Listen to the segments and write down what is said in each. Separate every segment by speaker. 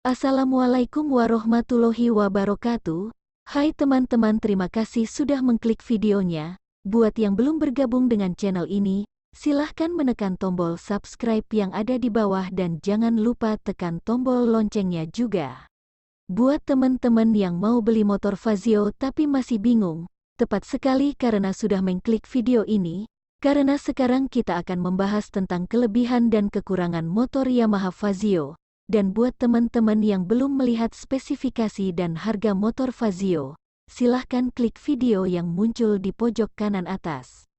Speaker 1: Assalamualaikum warahmatullahi wabarakatuh. Hai teman-teman, terima kasih sudah mengklik videonya. Buat yang belum bergabung dengan channel ini, silahkan menekan tombol subscribe yang ada di bawah dan jangan lupa tekan tombol loncengnya juga. Buat teman-teman yang mau beli motor Fazio tapi masih bingung, tepat sekali karena sudah mengklik video ini, karena sekarang kita akan membahas tentang kelebihan dan kekurangan motor Yamaha Fazio. Dan buat teman-teman yang belum melihat spesifikasi dan harga motor Fazio, silahkan klik video yang muncul di pojok kanan atas.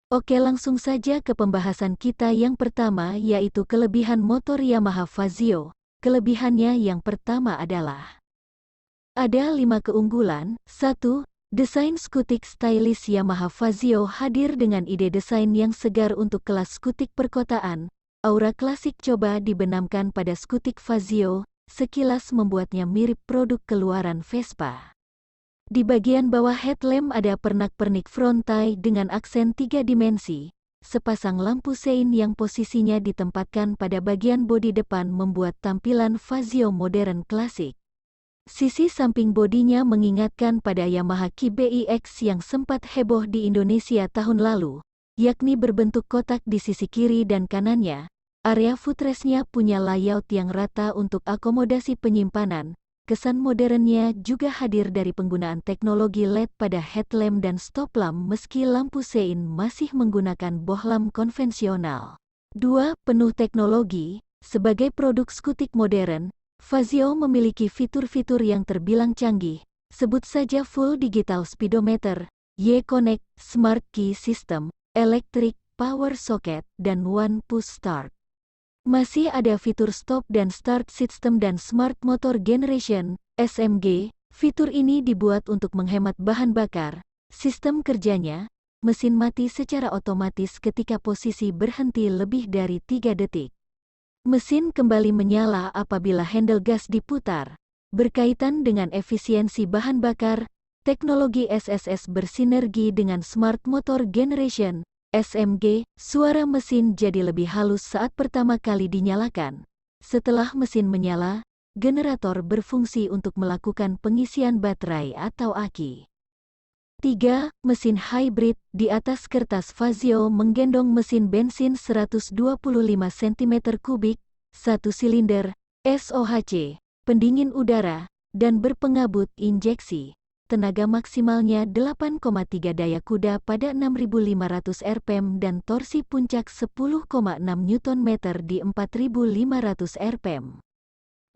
Speaker 1: Oke, langsung saja ke pembahasan kita yang pertama, yaitu kelebihan motor Yamaha Fazio. Kelebihannya yang pertama adalah ada 5 keunggulan. 1. Desain skutik stylish. Yamaha Fazio hadir dengan ide desain yang segar untuk kelas skutik perkotaan. Aura klasik coba dibenamkan pada skutik Fazio, sekilas membuatnya mirip produk keluaran Vespa. Di bagian bawah headlamp ada pernak-pernik frontai dengan aksen 3 dimensi. Sepasang lampu sein yang posisinya ditempatkan pada bagian bodi depan membuat tampilan Fazio modern klasik. Sisi samping bodinya mengingatkan pada Yamaha KBX yang sempat heboh di Indonesia tahun lalu, yakni berbentuk kotak di sisi kiri dan kanannya. Area footrestnya punya layout yang rata untuk akomodasi penyimpanan. Kesan modernnya juga hadir dari penggunaan teknologi LED pada headlamp dan stop lamp meski lampu sein masih menggunakan bohlam konvensional. 2. Penuh teknologi. Sebagai produk skutik modern, Fazio memiliki fitur-fitur yang terbilang canggih. Sebut saja full digital speedometer, Y-Connect, Smart Key System, Electric Power Socket, dan One Push Start. Masih ada fitur stop dan start system dan Smart Motor Generation, SMG. Fitur ini dibuat untuk menghemat bahan bakar. Sistem kerjanya, mesin mati secara otomatis ketika posisi berhenti lebih dari 3 detik. Mesin kembali menyala apabila handle gas diputar. Berkaitan dengan efisiensi bahan bakar, teknologi SSS bersinergi dengan Smart Motor Generation, SMG, suara mesin jadi lebih halus saat pertama kali dinyalakan. Setelah mesin menyala, generator berfungsi untuk melakukan pengisian baterai atau aki. 3. Mesin hybrid. Di atas kertas Fazio menggendong mesin bensin 125 cm3, 1 silinder, SOHC, pendingin udara, dan berpengabut injeksi. Tenaga maksimalnya 8,3 daya kuda pada 6.500 rpm dan torsi puncak 10,6 Nm di 4.500 rpm.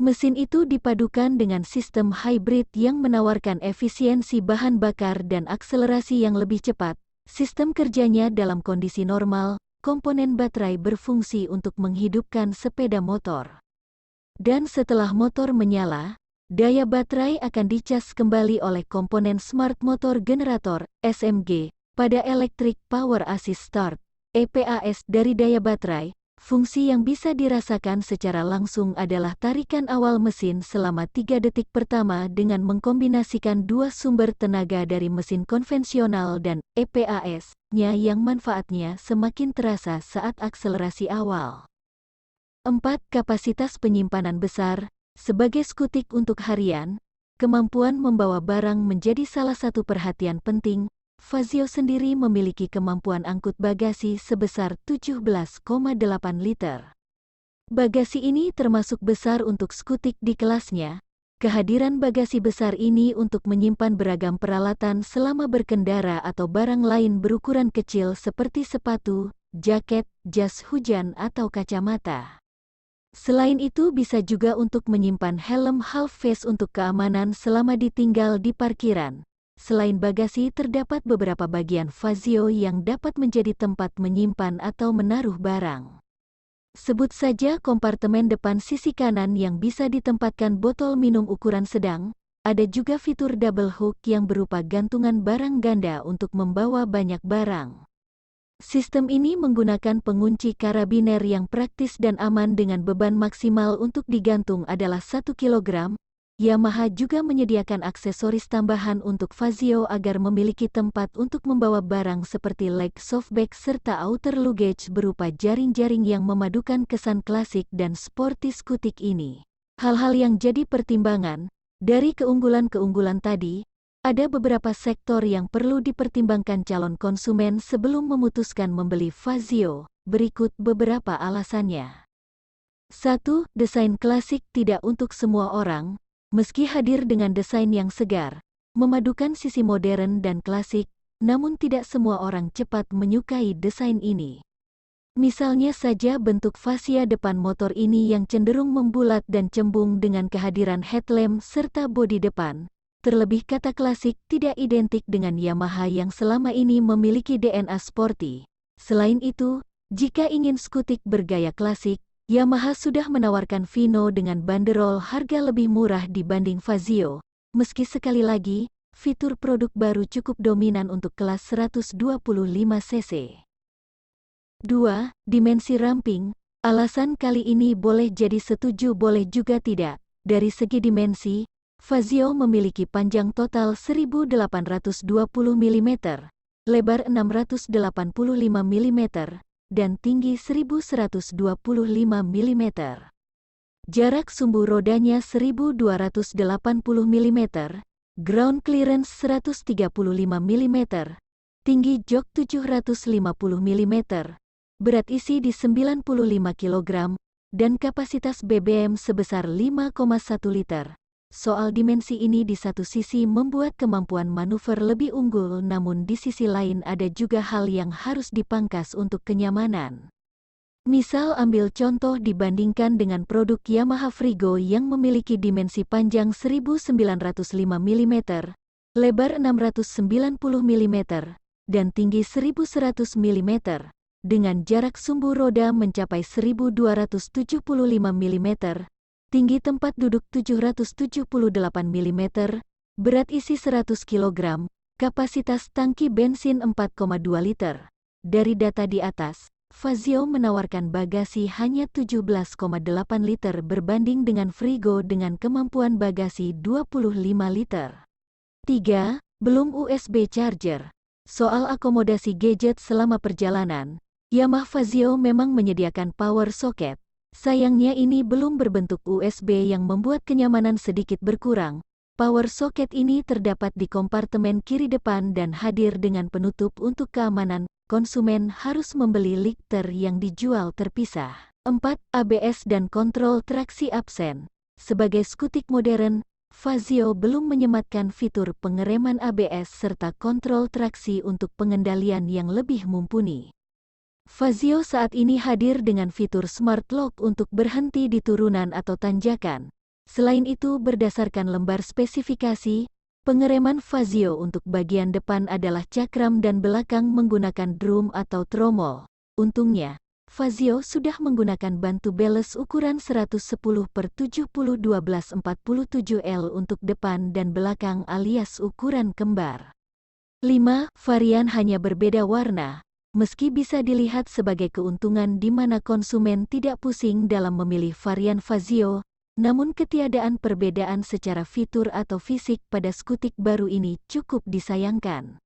Speaker 1: Mesin itu dipadukan dengan sistem hybrid yang menawarkan efisiensi bahan bakar dan akselerasi yang lebih cepat. Sistem kerjanya dalam kondisi normal, komponen baterai berfungsi untuk menghidupkan sepeda motor. Dan setelah motor menyala, daya baterai akan dicas kembali oleh komponen Smart Motor Generator, SMG, pada Electric Power Assist Start, EPAS. Dari daya baterai, fungsi yang bisa dirasakan secara langsung adalah tarikan awal mesin selama 3 detik pertama dengan mengkombinasikan 2 sumber tenaga dari mesin konvensional dan EPAS-nya yang manfaatnya semakin terasa saat akselerasi awal. 4. Kapasitas penyimpanan besar. Sebagai skutik untuk harian, kemampuan membawa barang menjadi salah satu perhatian penting. Fazio sendiri memiliki kemampuan angkut bagasi sebesar 17,8 liter. Bagasi ini termasuk besar untuk skutik di kelasnya. Kehadiran bagasi besar ini untuk menyimpan beragam peralatan selama berkendara atau barang lain berukuran kecil seperti sepatu, jaket, jas hujan atau kacamata. Selain itu bisa juga untuk menyimpan helm half face untuk keamanan selama ditinggal di parkiran. Selain bagasi terdapat beberapa bagian Fazio yang dapat menjadi tempat menyimpan atau menaruh barang. Sebut saja kompartemen depan sisi kanan yang bisa ditempatkan botol minum ukuran sedang. Ada juga fitur double hook yang berupa gantungan barang ganda untuk membawa banyak barang. Sistem ini menggunakan pengunci karabiner yang praktis dan aman dengan beban maksimal untuk digantung adalah 1 kg. Yamaha juga menyediakan aksesoris tambahan untuk Fazio agar memiliki tempat untuk membawa barang seperti leg softback serta outer luggage berupa jaring-jaring yang memadukan kesan klasik dan sporty skutik ini. Hal-hal yang jadi pertimbangan, dari keunggulan-keunggulan tadi, ada beberapa sektor yang perlu dipertimbangkan calon konsumen sebelum memutuskan membeli Fazio. Berikut beberapa alasannya. 1. Desain klasik tidak untuk semua orang, meski hadir dengan desain yang segar, memadukan sisi modern dan klasik, namun tidak semua orang cepat menyukai desain ini. Misalnya saja bentuk fascia depan motor ini yang cenderung membulat dan cembung dengan kehadiran headlamp serta bodi depan. Terlebih kata klasik tidak identik dengan Yamaha yang selama ini memiliki DNA sporty. Selain itu, jika ingin skutik bergaya klasik, Yamaha sudah menawarkan Vino dengan banderol harga lebih murah dibanding Fazio. Meski sekali lagi, fitur produk baru cukup dominan untuk kelas 125 cc. 2. Dimensi ramping. Alasan kali ini boleh jadi setuju boleh juga tidak. Dari segi dimensi, Fazio memiliki panjang total 1820 mm, lebar 685 mm, dan tinggi 1125 mm. Jarak sumbu rodanya 1280 mm, ground clearance 135 mm, tinggi jok 750 mm, berat isi di 95 kg, dan kapasitas BBM sebesar 5,1 liter. Soal dimensi ini di satu sisi membuat kemampuan manuver lebih unggul, namun di sisi lain ada juga hal yang harus dipangkas untuk kenyamanan. Misal ambil contoh dibandingkan dengan produk Yamaha Frigo yang memiliki dimensi panjang 1905 mm, lebar 690 mm, dan tinggi 1100 mm. Dengan jarak sumbu roda mencapai 1275 mm, tinggi tempat duduk 778 mm, berat isi 100 kg, kapasitas tangki bensin 4,2 liter. Dari data di atas, Fazio menawarkan bagasi hanya 17,8 liter berbanding dengan Frigo dengan kemampuan bagasi 25 liter. 3. Belum USB charger. Soal akomodasi gadget selama perjalanan, Yamaha Fazio memang menyediakan power socket. Sayangnya ini belum berbentuk USB yang membuat kenyamanan sedikit berkurang. Power socket ini terdapat di kompartemen kiri depan dan hadir dengan penutup untuk keamanan. Konsumen harus membeli liter yang dijual terpisah. 4. ABS dan kontrol traksi absen. Sebagai skutik modern, Fazio belum menyematkan fitur pengereman ABS serta kontrol traksi untuk pengendalian yang lebih mumpuni. Fazio saat ini hadir dengan fitur Smart Lock untuk berhenti di turunan atau tanjakan. Selain itu, berdasarkan lembar spesifikasi, pengereman Fazio untuk bagian depan adalah cakram dan belakang menggunakan drum atau tromol. Untungnya, Fazio sudah menggunakan bantu bales ukuran 110/70-1247L untuk depan dan belakang alias ukuran kembar. 5. Varian hanya berbeda warna. Meski bisa dilihat sebagai keuntungan di mana konsumen tidak pusing dalam memilih varian Fazio, namun ketiadaan perbedaan secara fitur atau fisik pada skutik baru ini cukup disayangkan.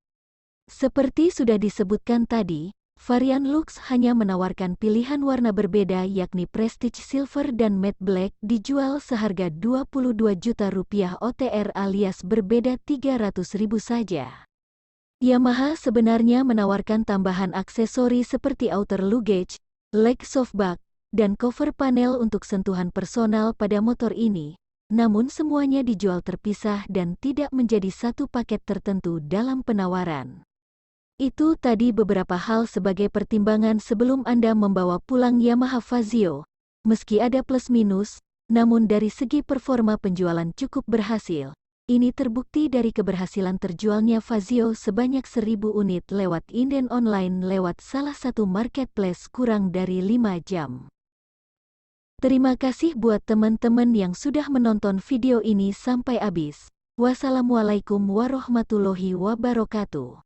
Speaker 1: Seperti sudah disebutkan tadi, varian Lux hanya menawarkan pilihan warna berbeda yakni Prestige Silver dan Matte Black dijual seharga Rp22 juta OTR alias berbeda Rp300.000 saja. Yamaha sebenarnya menawarkan tambahan aksesori seperti outer luggage, leg softback, dan cover panel untuk sentuhan personal pada motor ini, namun semuanya dijual terpisah dan tidak menjadi satu paket tertentu dalam penawaran. Itu tadi beberapa hal sebagai pertimbangan sebelum Anda membawa pulang Yamaha Fazio. Meski ada plus minus, namun dari segi performa penjualan cukup berhasil. Ini terbukti dari keberhasilan terjualnya Fazio sebanyak 1.000 unit lewat inden online lewat salah satu marketplace kurang dari 5 jam. Terima kasih buat teman-teman yang sudah menonton video ini sampai habis. Wassalamualaikum warahmatullahi wabarakatuh.